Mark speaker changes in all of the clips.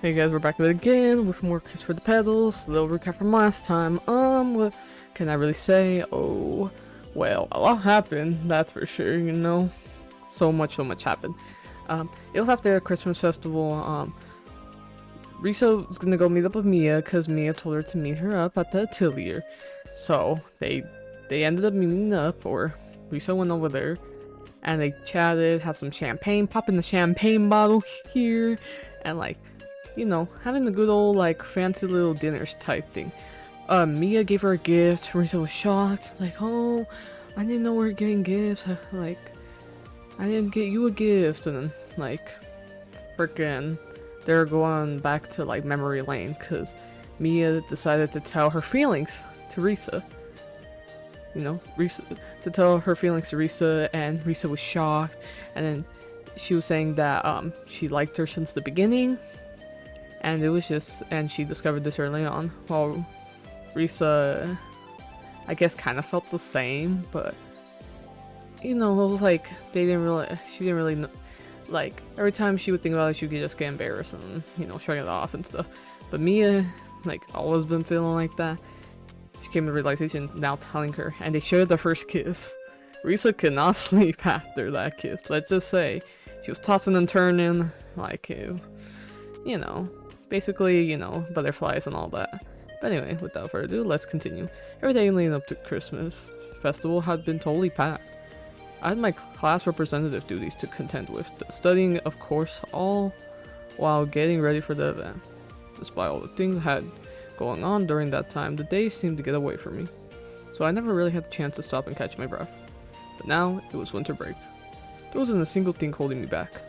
Speaker 1: Hey guys, we're back at it again with more Kiss for the Petals. A little recap from last time. What can I really say? Oh, well, a lot happened, that's for sure, you know? So much happened. It was after a Christmas festival. Risa was gonna go meet up with Mia because Mia told her to meet her up at the Atelier. So, they ended up meeting up, or Risa went over there, and they chatted, had some champagne, popping the champagne bottle here, and like, you know, having the good old, like, fancy little dinners type thing. Mia gave her a gift. Risa was shocked. Like, oh, I didn't know we were getting gifts. I didn't get you a gift. And then, like, freaking, they're going back to, like, memory lane. Because Mia decided to tell her feelings to Risa. You know, to tell her feelings to Risa. And Risa was shocked. And then she was saying that, she liked her since the beginning. And it was just, and she discovered this early on, while Risa, I guess, kind of felt the same, but, you know, it was like, she didn't really, know, like, every time she would think about it, she would just get embarrassed and, you know, shutting it off and stuff. But Mia, like, always been feeling like that. She came to realization now telling her, and they shared their first kiss. Risa could not sleep after that kiss, let's just say. She was tossing and turning, like, you know. Basically, you know, butterflies and all that. But anyway, without further ado, let's continue. Every day leading up to Christmas festival had been totally packed. I had my class representative duties to contend with, studying of course, all while getting ready for the event. Despite all the things I had going on during that time, the days seemed to get away from me. So I never really had the chance to stop and catch my breath. But now, it was winter break. There wasn't a single thing holding me back.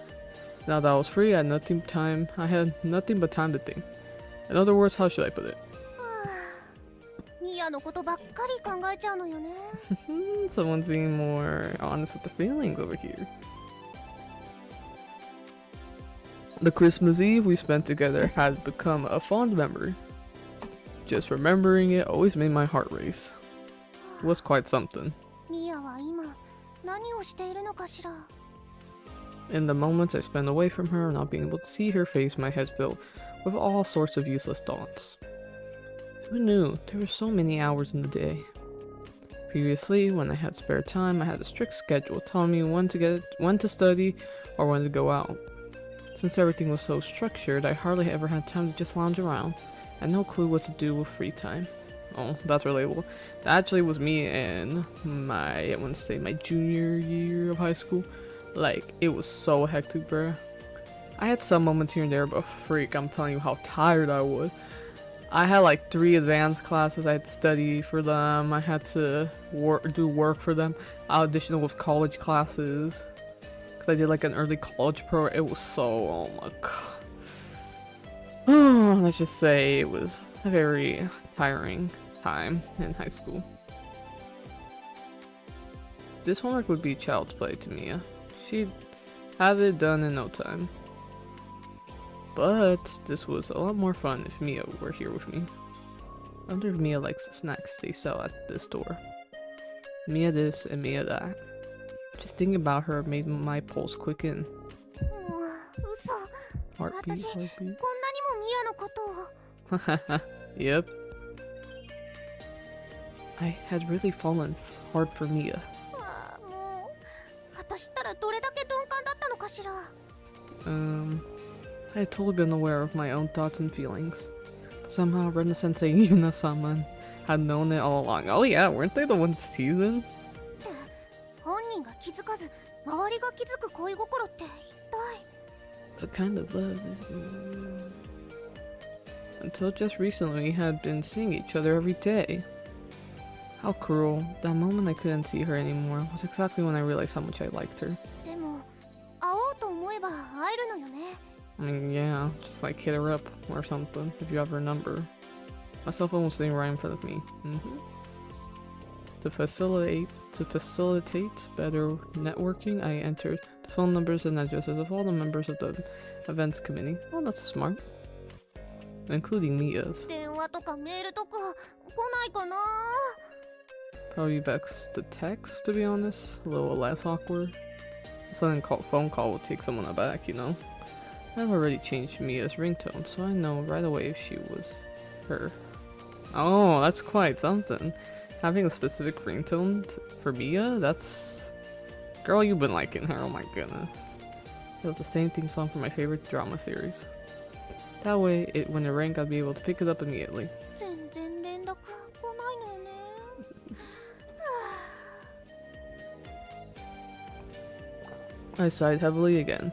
Speaker 1: Now that I was free, I had nothing but time to think. In other words, how should I put it? Someone's being more honest with the feelings over here. The Christmas Eve we spent together had become a fond memory. Just remembering it always made my heart race. It was quite something. In the moments I spent away from her, not being able to see her face, my head filled with all sorts of useless thoughts. Who knew there were so many hours in the day? Previously, when I had spare time, I had a strict schedule telling me when to study or when to go out. Since everything was so structured, I hardly ever had time to just lounge around, and no clue what to do with free time. Oh, that's relatable. That actually was me in my junior year of high school. Like, it was so hectic, bruh. I had some moments here and there, but freak, I'm telling you how tired I was. I had like 3 advanced classes I had to study for them. I had to do work for them. I auditioned with college classes. Because I did like an early college program. It was so, oh my god. Let's just say it was a very tiring time in high school. This homework would be child's play to Mia. She'd have it done in no time. But this was a lot more fun if Mia were here with me. I wonder if Mia likes the snacks they sell at this store. Mia this and Mia that. Just thinking about her made my pulse quicken. Heartbeat. Yep. I had really fallen hard for Mia. I had totally been aware of my own thoughts and feelings. But somehow Ren-sensei Yuna-sama had known it all along. Oh yeah, weren't they the ones teasing? It kind of was. Until just recently we had been seeing each other every day. How cruel. That moment I couldn't see her anymore was exactly when I realized how much I liked her. I mean, yeah, just like hit her up or something if you have her number. My cell phone was sitting right in front of me. To facilitate better networking, I entered the phone numbers and addresses of all the members of the events committee. Oh, that's smart. Including Mia's. Probably best to text, to be honest. A little less awkward. A sudden phone call would take someone aback, you know? I've already changed Mia's ringtone, so I know right away if she was her. Oh, that's quite something. Having a specific ringtone for Mia, that's... Girl, you've been liking her, oh my goodness. It was the same theme song for my favorite drama series. That way, when it rang, I'd be able to pick it up immediately. I sighed heavily again.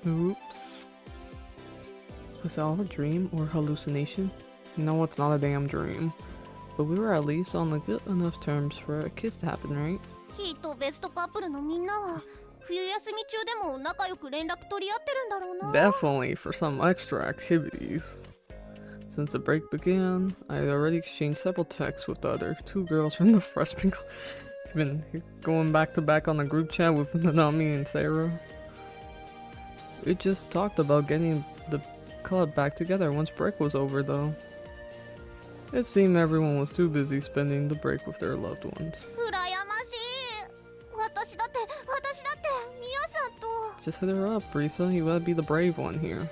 Speaker 1: Oops. Was it all a dream or hallucination? No, it's not a damn dream. But we were at least on the good enough terms for a kiss to happen, right? Definitely for some extra activities. Since the break began, I had already exchanged several texts with the other two girls from the freshman class. I've been going back to back on the group chat with Nanami and Sarah. We just talked about getting the club back together once break was over though. It seemed everyone was too busy spending the break with their loved ones. Just hit her up, Risa. You gotta be the brave one here.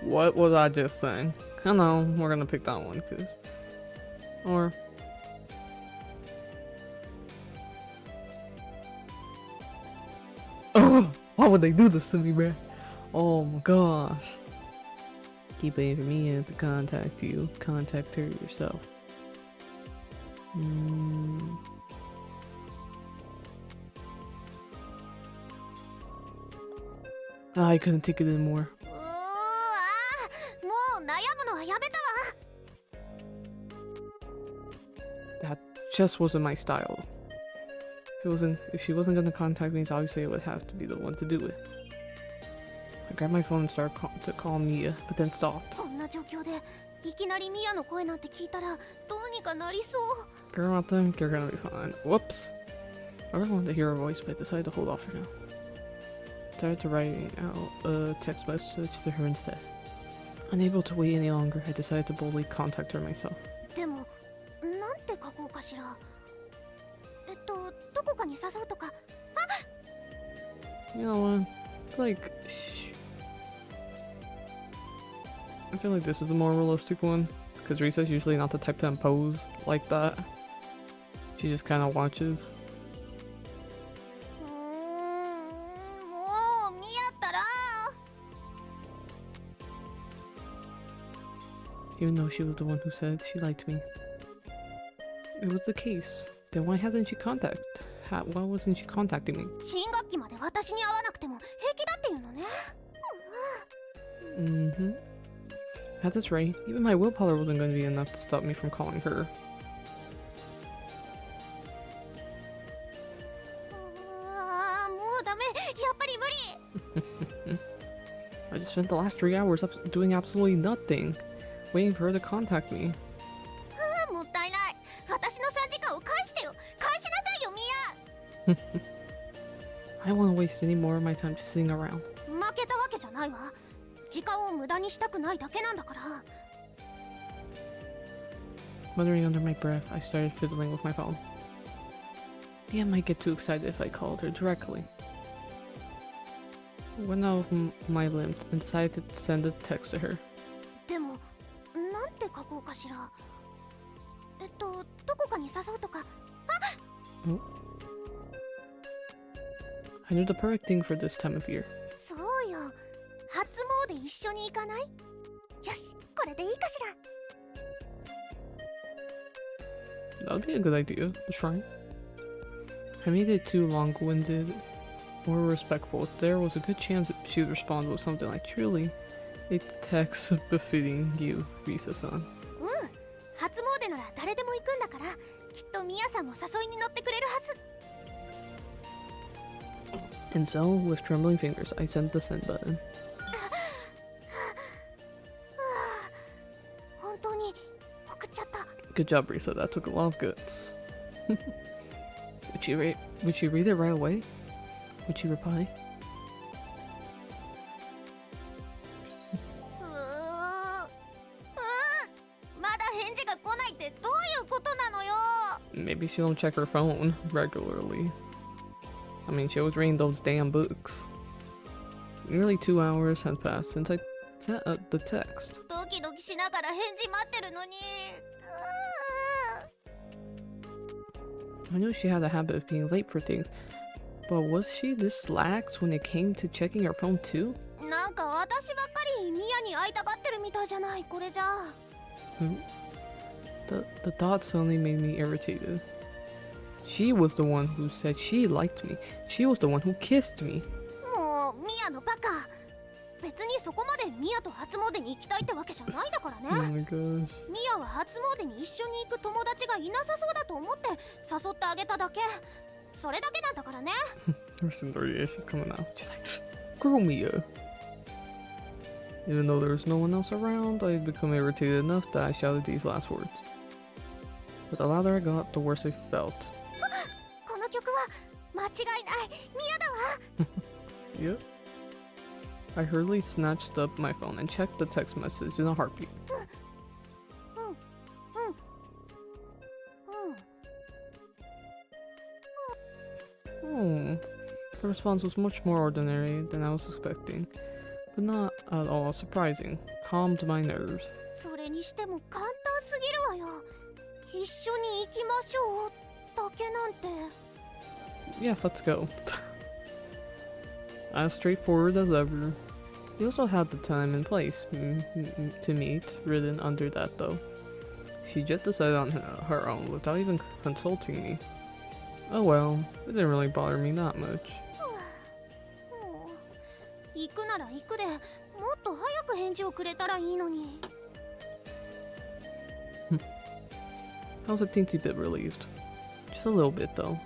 Speaker 1: What was I just saying? I know, we're gonna pick that one, cause... Or... Oh! Why would they do this to me, man? Oh my gosh. Keep waiting for me to contact you. Contact her yourself. I couldn't take it anymore. That just wasn't my style. If she wasn't gonna contact me, so obviously I would have to be the one to do it. I grabbed my phone and started to call Mia, but then stopped. Girl, I think you're gonna be fine. Whoops. I really wanted to hear her voice, but I decided to hold off for now. I started to write out a text message to her instead. Unable to wait any longer, I decided to boldly contact her myself. You know what? I feel like this is the more realistic one, because Risa's usually not the type to impose like that. She just kind of watches. Even though she was the one who said she liked me. It was the case. Then why hasn't she contacted? Why wasn't she contacting me? That's right. Even my willpower wasn't going to be enough to stop me from calling her. I just spent the last 3 hours doing absolutely nothing, waiting for her to contact me. I don't want to waste any more of my time just sitting around. Muttering under my breath, I started fiddling with my phone. Mia might get too excited if I called her directly. I went out of my limb and decided to send a text to her. Oh. I knew the perfect thing for this time of year. That would be a good idea, the shrine. I made it too long-winded or respectful. There was a good chance that she would respond with something like, truly, a text befitting you, Risa-san. And so, with trembling fingers, I sent the send button. Good job, Risa. That took a lot of guts. Would she read it right away? Would she reply? least she don't check her phone regularly. I mean, she was reading those damn books. Nearly 2 hours had passed since I sent the text.
Speaker 2: ドキドキしながら返事待ってるのに。
Speaker 1: I knew she had a habit of being late for things, but was she this lax when it came to checking her phone too?
Speaker 2: なんか私ばっかりミヤに会いたがってるみたいじゃない、これじゃ。
Speaker 1: The thought suddenly made me irritated. She was the one who said she liked me. She was the one who kissed me.
Speaker 2: もうミヤのバカ。別にそこまでミヤと初詣に行きたいってわけじゃないだからね。
Speaker 1: Oh my gosh.
Speaker 2: ミヤは初詣に一緒に行く友達がいなさそうだと思って誘ってあげただけ。それだけなんだからね。
Speaker 1: Listen, Doria, she's coming out. She's like, girl Mia. Even though there was no one else around, I had become irritated enough that I shouted these last words. But the louder I got, the worse I felt.
Speaker 2: この曲は間違いない。ミヤだわ。
Speaker 1: Yep. I hurriedly snatched up my phone and checked the text message in a heartbeat. Oh, the response was much more ordinary than I was expecting, but not at all surprising. Calmed my nerves.
Speaker 2: それにしても簡単すぎるわよ。一緒に行きましょうだけなんて。
Speaker 1: Yes, let's go. As straightforward as ever. We also had the time and place to meet written under that though. She just decided on her own without even consulting me. Oh well, it didn't really bother me that much.
Speaker 2: もう行くなら行くでもっと早く返事をくれたらいいのに。
Speaker 1: I was a teensy bit relieved. Just a little bit though.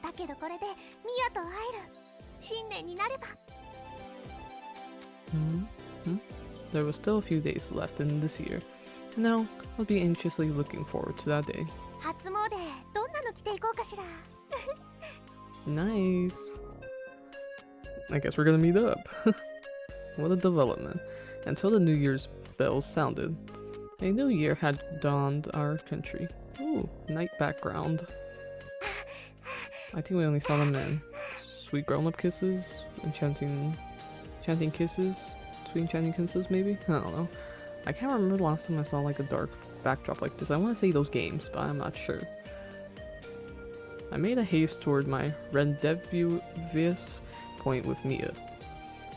Speaker 2: だけどこれでミヤと会える。新年になれば。
Speaker 1: There were still a few days left in this year. Now, I'll be anxiously looking forward to that day.
Speaker 2: 初詣どんなの着ていこうかしら。
Speaker 1: Nice. I guess we're gonna meet up. What a development. And so the New Year's bells sounded. A new year had dawned our country. Ooh, night background. I think we only saw them in sweet grown-up kisses, chanting kisses, sweet enchanting kisses maybe? I don't know. I can't remember the last time I saw like a dark backdrop like this. I want to say those games, but I'm not sure. I made a haste toward my rendezvous point with Mia.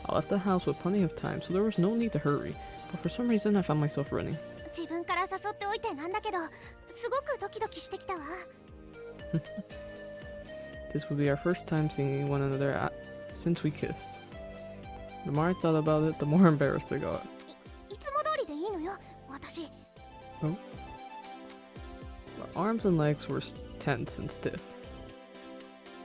Speaker 1: I left the house with plenty of time, so there was no need to hurry, but for some reason I found myself running.
Speaker 2: 自分から誘っておいてなんだけど、すごくドキドキしてきたわ。
Speaker 1: This would be our first time seeing one another since we kissed. The more I thought about it, the more embarrassed I got.
Speaker 2: いつも通りでいいのよ、私。
Speaker 1: Oh. My arms and legs were tense and stiff.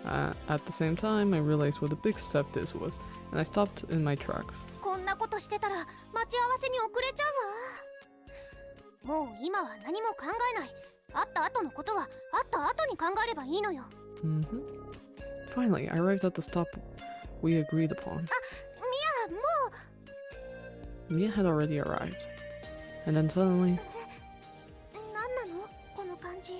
Speaker 1: At the same time, I realized what a big step this was, and I stopped in my tracks.
Speaker 2: こんなことしてたら待ち合わせに遅れちゃうわ。もう今は何も考えない。会った後のことは会った後に考えればいいのよ。
Speaker 1: Finally, I arrived at the stop we agreed upon.
Speaker 2: ミヤ、もう。
Speaker 1: Mia had already arrived. And then suddenly,
Speaker 2: 何なのこの感じ。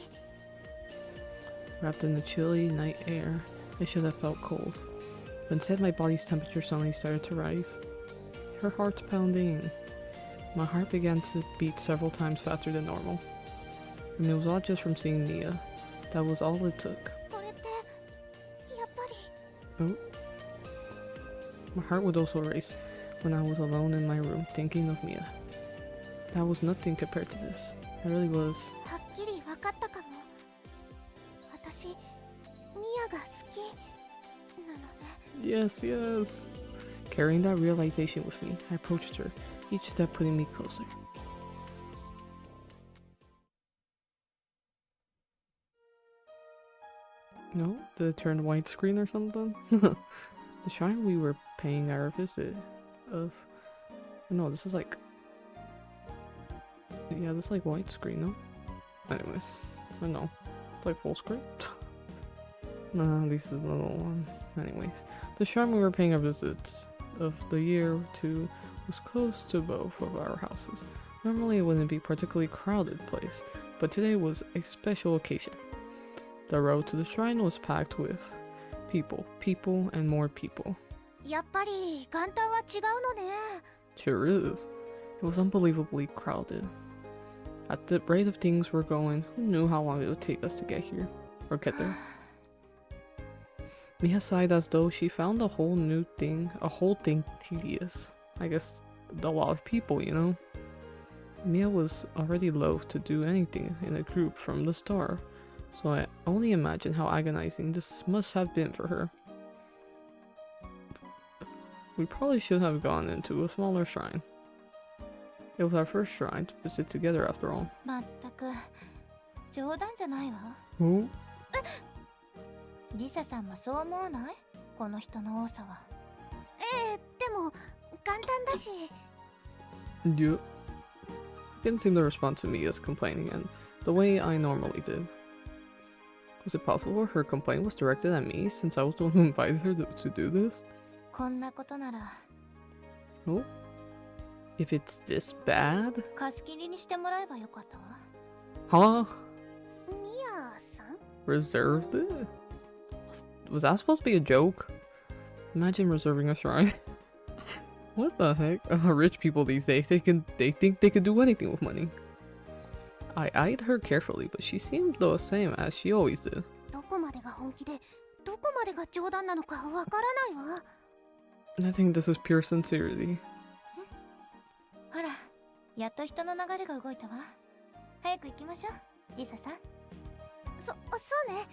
Speaker 1: wrapped in the chilly night air, I should have felt cold. But instead, my body's temperature suddenly started to rise. Her heart's pounding. My heart began to beat several times faster than normal. And it was all just from seeing Mia. That was all it took.
Speaker 2: これってやっぱり。
Speaker 1: Oh. My heart would also race when I was alone in my room thinking of Mia. That was nothing compared to this. It really was.
Speaker 2: はっきり分かったかも。私、ミヤが好きなのね。
Speaker 1: Yes, yes. Carrying that realization with me, I approached her, each step putting me closer. No? Did it turn widescreen or something? The shrine we were paying our visit of... No, this is like... Yeah, this is like widescreen, no? Anyways, I don't know. It's like full screen? Nah, this is the little one. Anyways, the shrine we were paying our visits of the year to was close to both of our houses. Normally it wouldn't be a particularly crowded place, but today was a special occasion. The road to the shrine was packed with people, and more people.
Speaker 2: やっぱり元旦は違うのね。
Speaker 1: Sure is. It was unbelievably crowded. At the rate of things were going, who knew how long it would take us to get here? Or get there? Mia sighed as though she found the whole thing tedious. I guess a lot of people, you know? Mia was already loath to do anything in a group from the start, so I only imagine how agonizing this must have been for her. We probably should have gone into a smaller shrine. It was our first shrine to visit together after all.
Speaker 2: まったく冗談じゃないわ。
Speaker 1: Who?
Speaker 2: リサさんもそう思わない？この人の多さは。でも簡単だし。
Speaker 1: Yeah. Didn't seem to respond to me as complaining and the way I normally did. Was it possible her complaint was directed at me since I was the one who invited her to do this?
Speaker 2: こんなことなら
Speaker 1: Oh? If it's this bad?
Speaker 2: 貸し切りにしてもらえばよかったわ。
Speaker 1: Huh?
Speaker 2: ミヤさん？
Speaker 1: Reserved it? Was that supposed to be a joke? Imagine reserving a shrine. What the heck? Rich people these days, they think they could do anything with money. I eyed her carefully, but she seemed the same as she always did.
Speaker 2: どこまでが本気でどこまでが冗談なのかわからないわ。
Speaker 1: I think this is pure sincerity.
Speaker 2: ほら、やっと人の流れが動いたわ。早く行きましょう、リサさん。そうね。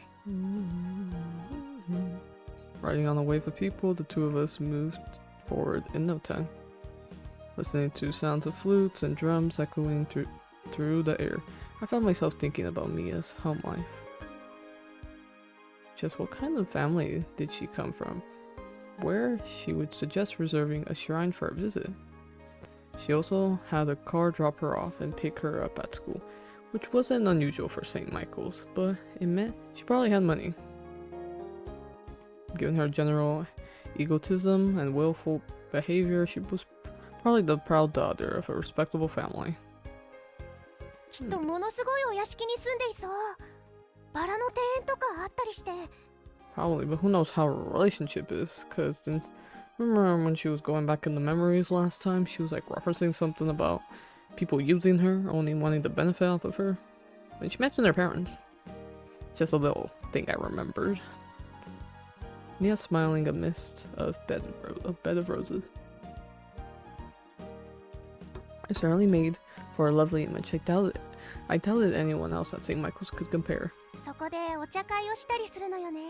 Speaker 1: Riding on a wave of people, the two of us moved forward in no time, listening to sounds of flutes and drums echoing through the air. I found myself thinking about Mia's home life. Just what kind of family did she come from, where she would suggest reserving a shrine for a visit? She also had a car drop her off and pick her up at school, which wasn't unusual for St. Michael's, but it meant she probably had money. Given her general egotism and willful behavior, she was probably the proud daughter of a respectable family.
Speaker 2: きっとものすごいお屋敷に住んでいそう。バラの庭園とかあったりして。
Speaker 1: Probably, but who knows how her relationship is, cause remember when she was going back in the memories last time, she was like referencing something about people using her, only wanting the benefit off of her. And she mentioned her parents. Just a little thing I remembered. Mia smiling amidst a bed of roses. I certainly made for a lovely image. I doubted anyone else at St. Michael's could compare.
Speaker 2: そこでお茶会をしたりするのよね。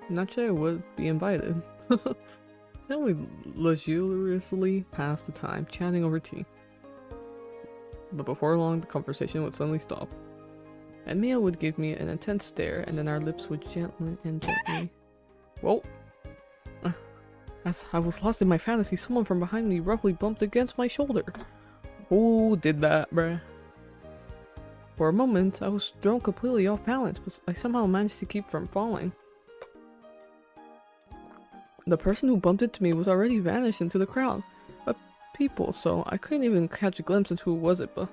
Speaker 1: Not sure I would be invited. Then we luxuriously passed the time chatting over tea. But before long, the conversation would suddenly stop. And Mia would give me an intense stare, and then our lips would gently. Whoa! As I was lost in my fantasy, someone from behind me roughly bumped against my shoulder. Who did that, bruh? For a moment, I was thrown completely off balance, but I somehow managed to keep from falling. The person who bumped into me was already vanished into the crowd of people, so I couldn't even catch a glimpse into who was it, but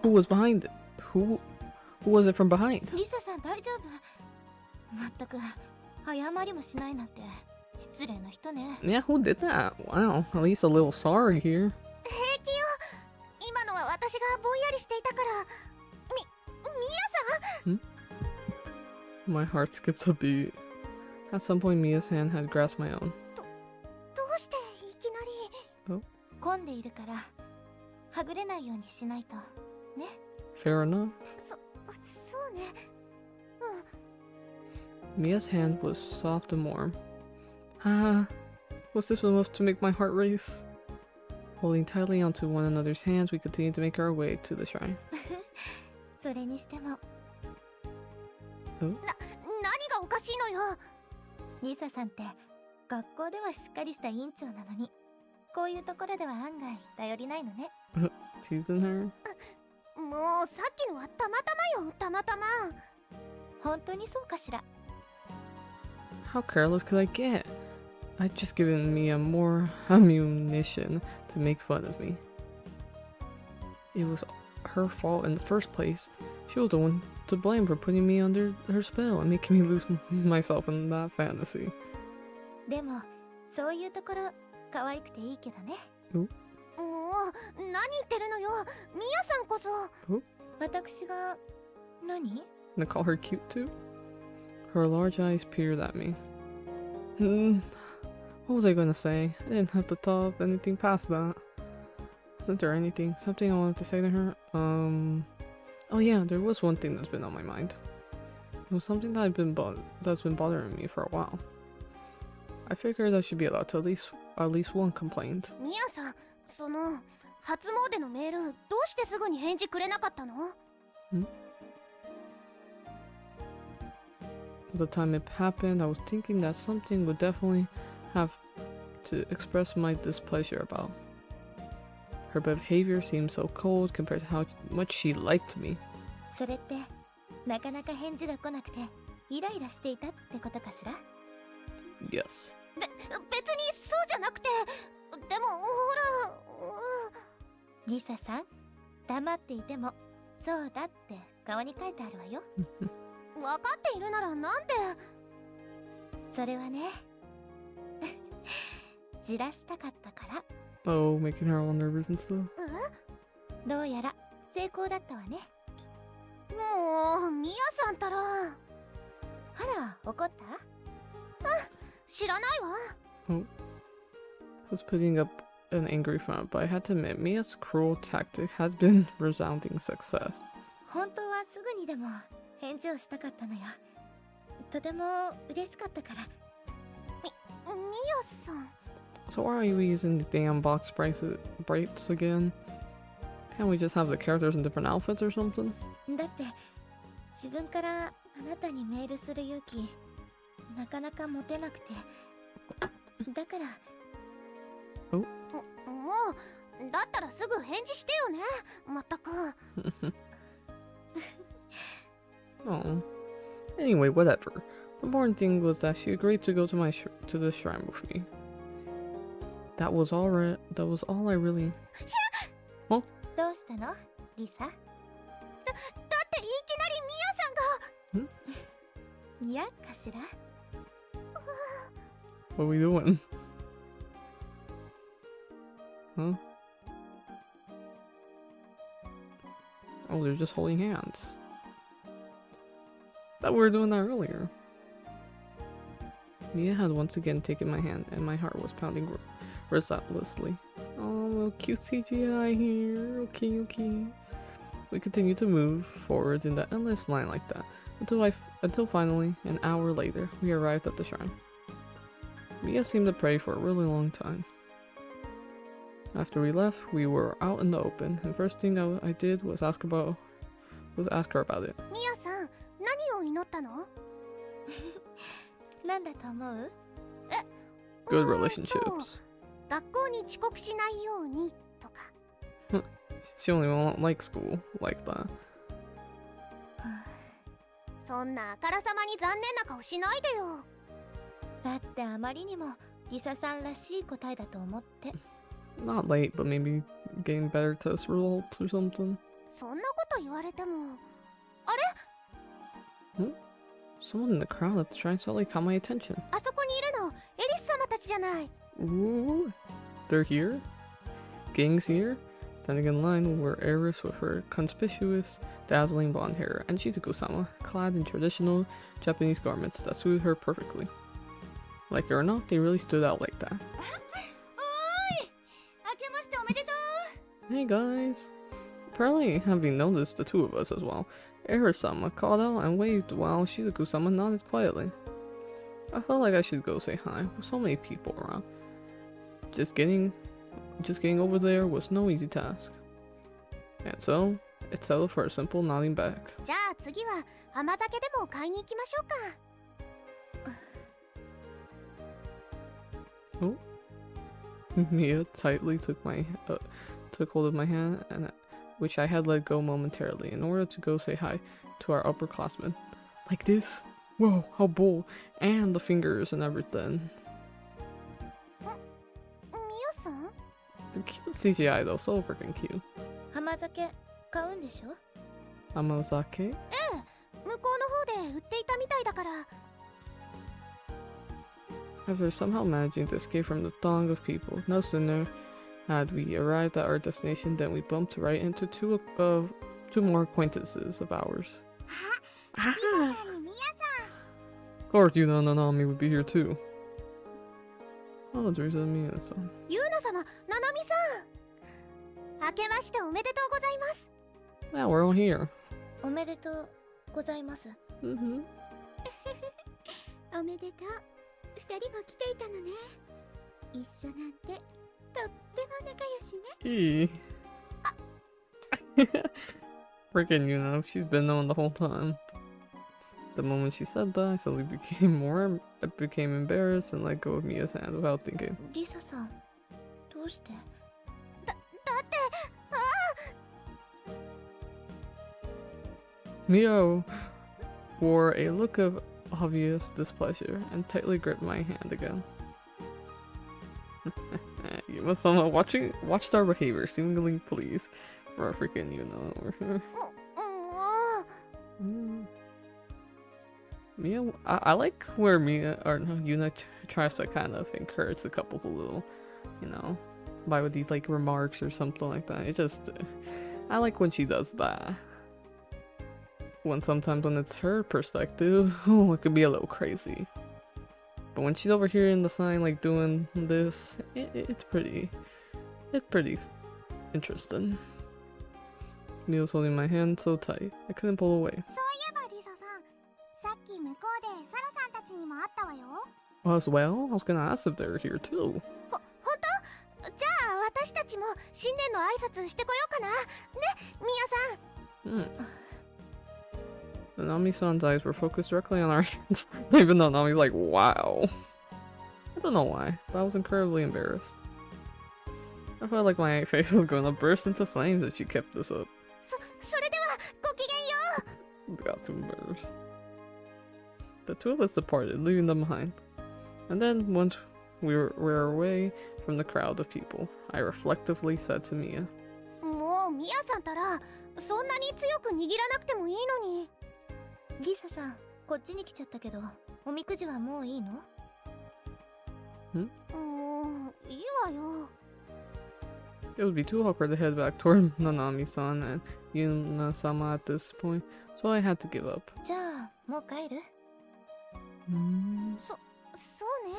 Speaker 1: who was behind it? Who was it from behind?
Speaker 2: リサさん大丈夫？まったく謝りもしないなんて失礼な人ね。
Speaker 1: Yeah, who did that? Wow, at least a little sorry here.
Speaker 2: 平気よ。今のは私がぼんやりしていたから。ミヤさん？
Speaker 1: My heart skipped a beat. At some point, Mia's hand had grasped my own.
Speaker 2: どうしていきなり？混んでいるからはぐれないようにしないとね。
Speaker 1: Fair enough.
Speaker 2: そうね。
Speaker 1: Mia's hand was soft and warm. Ah, was this enough to make my heart race? Holding tightly onto one another's hands, we continued to make our way to the shrine.
Speaker 2: それにしても。
Speaker 1: 何
Speaker 2: がおかしいのよ。リサさんって学校ではしっかりした委員長なのに、こういうところでは案外頼りないのね。
Speaker 1: Teasing her?
Speaker 2: もうさっきのはたまたまよ、たまたま。本当にそうかしら。
Speaker 1: How careless could I get? I'd just given Mia more ammunition to make fun of me. It was her fault in the first place. She was the one to blame for putting me under her spell and making me lose myself in that fantasy.
Speaker 2: でもそういうところ可愛くていいけどね。
Speaker 1: お
Speaker 2: もう何言ってるのよ。ミヤさんこそ。私が何
Speaker 1: And I call her cute too? Her large eyes peered at me. What was I gonna say? I didn't have to top anything past that. Wasn't there something I wanted to say to her? Oh yeah, there was one thing that's been on my mind. It was something that's been bothering me for a while. I figured I should be allowed to at least one complaint.
Speaker 2: ミヤさん、その初詣のメールどうしてすぐに返事くれなかったの？
Speaker 1: At the time it happened, I was thinking that something would definitely have to express my displeasure about. Her behavior seemed so cold compared to how much she liked me.
Speaker 2: それってなかなか返事が来なくてイライラしていたってことかしら？
Speaker 1: Yes.
Speaker 2: 別にそうじゃなくて、でもほら、リサさん、黙っていてもそうだって顔に書いてあるわよ。分かっているならなんで？それはね、じらしたかったから。
Speaker 1: Oh, making her all nervous and stuff.
Speaker 2: どうやら成功だったわね。もうミヤさんたら。あら、怒った？知らないわ。
Speaker 1: Oh. I was putting up an angry front, but I had to admit Mia's cruel tactic had been resounding success.
Speaker 2: 本当はすぐにでも返事をしたかったのよ。とても嬉しかったから。ミヤさん。
Speaker 1: So why are we using these damn box brights again? Can't we just have the characters in different outfits or something?
Speaker 2: だって自分からあなたにメールする勇気なかなか持てなくて、だから。もうだったらすぐ返事してよね。まったく。
Speaker 1: Oh. Anyway, whatever. The important thing was that she agreed to go to to the shrine with me. That was all right. That was all I really. Huh?
Speaker 2: どうしたの、リサ？だっていきなりミヤさんが。嫌かしら？
Speaker 1: What are we doing? Huh? Oh, they're just holding hands. Thought we were doing that earlier. Mia had once again taken my hand, and my heart was pounding relentlessly. Oh, little cute CGI here. Okay, okay. We continued to move forward in that endless line like that until finally, an hour later, we arrived at the shrine. Mia seemed to pray for a really long time. After we left, we were out in the open, and first thing I did was ask her about it.
Speaker 2: ミヤさん、何を祈ったの？なんだと思う？
Speaker 1: Good relationships.
Speaker 2: 学校に遅刻しないようにとか。
Speaker 1: She only won't like school like that.
Speaker 2: そんなあからさまに残念な顔しないでよ。だってあまりにもリサさんらしい答えだと思って。
Speaker 1: Not late, but maybe getting better test results or something.
Speaker 2: そんなこと言われても。あれ？
Speaker 1: Someone in the crowd at the shrine suddenly caught my attention.
Speaker 2: あそこにいるの、エリス様たちじゃない。
Speaker 1: Ooh, they're here? Gang's here? Standing in line were Eris with her conspicuous, dazzling blonde hair, and Shizuku-sama, clad in traditional Japanese garments that suited her perfectly. Like it or not, they really stood out like that. Hey guys! Apparently, having noticed the two of us as well, Eris-sama called out and waved while Shizuku-sama nodded quietly. I felt like I should go say hi, with so many people around. Just getting over there was no easy task. And so, it settled for a simple nodding back.
Speaker 2: じゃあ次は甘酒でも買いに行きましょうか。
Speaker 1: Oh. Mia tightly took hold of my hand, which I had let go momentarily in order to go say hi to our upperclassmen. Like this? Whoa, how bold! And the fingers and everything.
Speaker 2: ミヤさん？
Speaker 1: It's a cute CGI though, so freaking cute.
Speaker 2: 甘酒買うんでしょ？
Speaker 1: Amazake?
Speaker 2: 向こうの方で売っていたみたいだから。
Speaker 1: After somehow managing to escape from the throng of people, no sooner had we arrived at our destination than we bumped right into two more acquaintances of ours. Ah! Of course, Yuna and Nanami would be here too. Oh, it's Risa and Mia-san.
Speaker 2: ユーナ様、ナナミさん。明けましておめでとうございます。
Speaker 1: Yeah, we're all here.
Speaker 2: おめでとうございます。
Speaker 1: Mm-hmm.
Speaker 2: おめでとう。二人も来ていたのね。一緒なんてとっても仲良しね。
Speaker 1: Freaking Yuna, she's been known the whole time. The moment she said that, I suddenly became embarrassed and let go of Mia's hand without thinking.
Speaker 2: リサさん、どうして？だって、
Speaker 1: Mia wore a look of obvious displeasure and tightly gripped my hand again. Yuma-sama watched our behavior, seemingly pleased. We're freaking Yuna over here. Mia, I like where Yuna tries to kind of encourage the couples a little, you know, by with these like remarks or something like that. It just, I like when she does that. Sometimes when it's her perspective, oh, it could be a little crazy. But when she's over here in the sign, like doing this, it's pretty interesting. Mia was holding my hand so tight, I couldn't pull away. As well, I was gonna ask if they were here too.
Speaker 2: じゃあ私たちも新年の挨拶してこようかな。ね、ミヤさん。
Speaker 1: Nanami-san's eyes were focused directly on our hands, even though Nami's like, wow. I don't know why, but I was incredibly embarrassed. I felt like my face was going to burst into flames if she kept this up.
Speaker 2: それではごきげんよう。
Speaker 1: Got too embarrassed. The two of us departed, leaving them behind. And then, once we were away from the crowd of people, I reflectively said to Mia,
Speaker 2: もうミヤさんたらそんなに強く握らなくてもいいのに。リサさん、こっちに来ちゃったけど、おみくじはもういいの？もういいわよ。
Speaker 1: It would be too awkward to head back toward Nanami-san and Yuna-sama at this point, so I had to give up.
Speaker 2: じゃあ、もう帰る？そうね。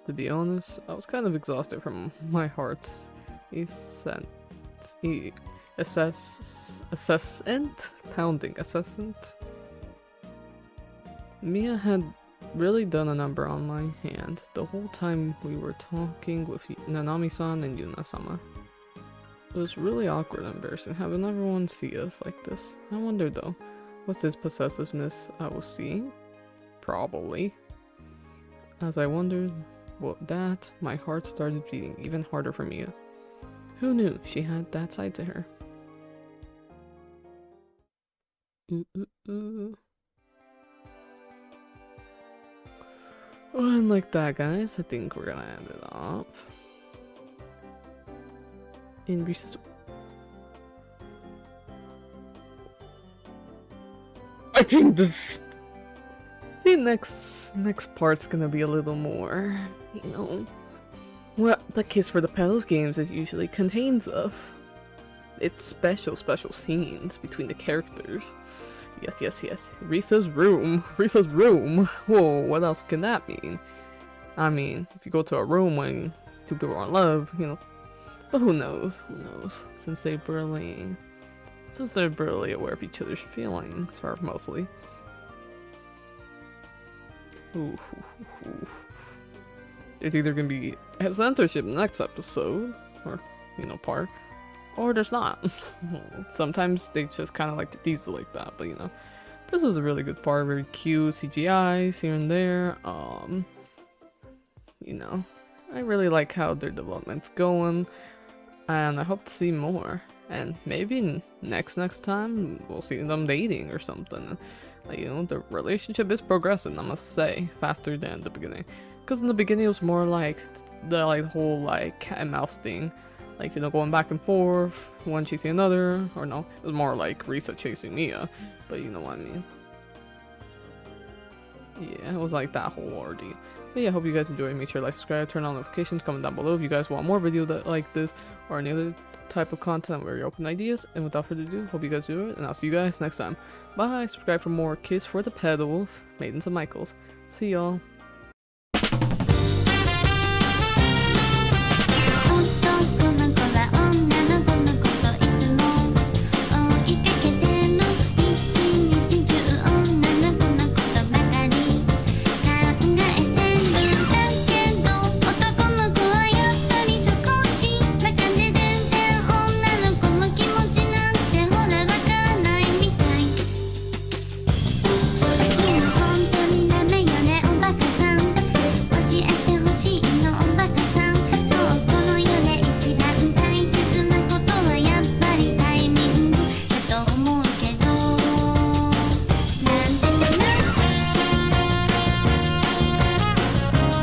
Speaker 1: To be honest, I was kind of exhausted from my heart's incessant. Mia had really done a number on my hand the whole time we were talking with Nanami-san and Yuna-sama. It was really awkward and embarrassing having everyone see us like this. I wonder though, was this possessiveness I was seeing? Probably. As I wondered my heart started beating even harder for Mia. Who knew she had that side to her? Well, and like that, guys, I think we're gonna end it off. In recess. I think the next part's gonna be a little more, you know, what the Kiss for the Petals games is usually contains of. It's special scenes between the characters. Yes. Risa's room. Whoa, what else can that mean? I mean, if you go to a room when two people are in love, you know, but who knows? Since they're barely aware of each other's feelings, or mostly. It's either gonna be censorship next episode, or, you know, part, or there's not. Sometimes they just kind of like to tease it like that, but you know, this was a really good part. Very cute CGIs here and there. You know, I really like how their development's going, and I hope to see more. And maybe next time we'll see them dating or something. You know, the relationship is progressing, I must say, faster than the beginning. Because in the beginning it was more like the whole cat and mouse thing, Like, you know, going back and forth, one chasing another, or no, it was more like Risa chasing Mia, but you know what I mean. Yeah, it was like that whole ordeal. But yeah, I hope you guys enjoyed. Make sure to like, subscribe, turn on notifications, comment down below if you guys want more videos that like this or any other type of content. I'm very open ideas. And without further ado, hope you guys do it, and I'll see you guys next time. Bye. Subscribe for more Kiss for the Petals, Maidens and Michaels. See y'all.